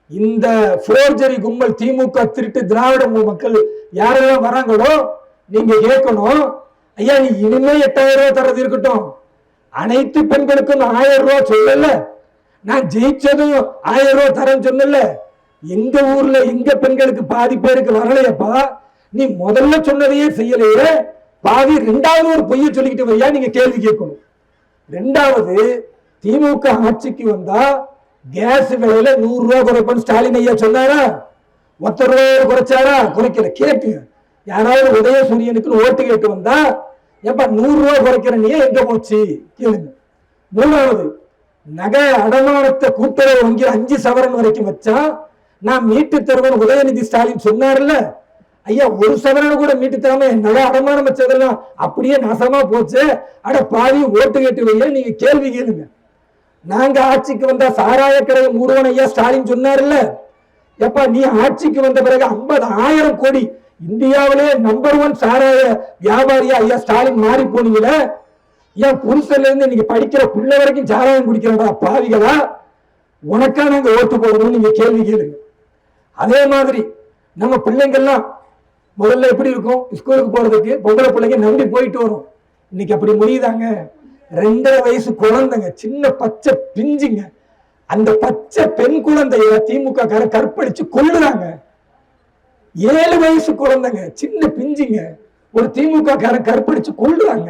இந்த போர்ஜரி கும்பல் திமுக திருட்டு திராவிட மக்கள் யாரெல்லாம் வராங்களோ நீங்க கேட்கணும், ஐயா நீ இனிமே 8000 ரூபாய் தரது இருக்கட்டும், அனைத்து பெண்களுக்கும் 1000 ரூபாய் சொல்லல, நான் ஜெயிச்சதும் 1000 ரூபாய் தரேன்னு சொன்னல, எங்க ஊர்ல எங்க பெண்களுக்கு பாதி பேருக்கு வரலையப்பா, நீ முதல்ல சொன்னதையே செய்யலையே, பாதி ரெண்டாவது ஒரு பொய்ய சொல்லிக்கிட்டு வையா நீங்க கேள்வி கேட்கணும். ரெண்டாவது, திமுக ஆட்சிக்கு வந்தா கேஸ் விலையில 100 ரூபாய் குறைப்பன்னு ஸ்டாலின் ஐயா சொன்னாரா? 10 ரூபாய் குறைச்சாரா? குறைக்கல. கேட்டு யாராவது உதயசூரியனுக்கு ஓட்டு கேட்டு வந்தா எப்ப 100 ரூபாய் குறைக்கிற நீ எங்க போச்சு கேளுங்க. மூணாவது, நகை அடமானத்தை கூட்டுறவு வங்கி 5 சவரன் வரைக்கும் வச்சா நான் மீட்டு தருவேன் உதயநிதி ஸ்டாலின் சொன்னார்ல, ஐயா 1 சவரன் கூட மீட்டு தராம நகை அடமானம் வச்சதெல்லாம் அப்படியே நாசமா போச்சு, அட பாதி ஓட்டு கேட்டு வைய நீங்க கேள்வி கேளுங்க. நாங்க ஆட்சிக்கு வந்தா சாராய கடையை மூடுவோம் ஐயா ஸ்டாலின் சொன்னார்ல, எப்ப நீ ஆட்சிக்கு வந்த பிறகு 50,000 கோடி இந்தியாவிலே நம்பர் 1 சாராய வியாபாரியா ஐயா ஸ்டாலின் மாறி போனீங்களே, ஏன் புருஷன்ல இருந்து நீங்க படிக்கிற பிள்ளை வரைக்கும் சாராயம் குடிக்கிறா பாவிகளா, உனக்கா நாங்க ஓட்டு போடணும்னு நீங்க கேள்வி கேளுங்க. அதே மாதிரி நம்ம பிள்ளைங்கள்லாம் முதல்ல எப்படி இருக்கும், ஸ்கூலுக்கு போறதுக்கு பொம்பளை பிள்ளைங்க நம்பி போயிட்டு வரும், இன்னைக்கு அப்படி முடியுதாங்க? 2.5 வயசு குழந்தைங்க, சின்ன பச்சை பிஞ்சுங்க, அந்த பச்சை பெண் குழந்தைய திமுக கற்பழிச்சு கொல்லுறாங்க. 7 வயசு குழந்தைங்க, சின்ன பிஞ்சுங்க, ஒரு திமுக கற்பழிச்சு கொல்லுறாங்க.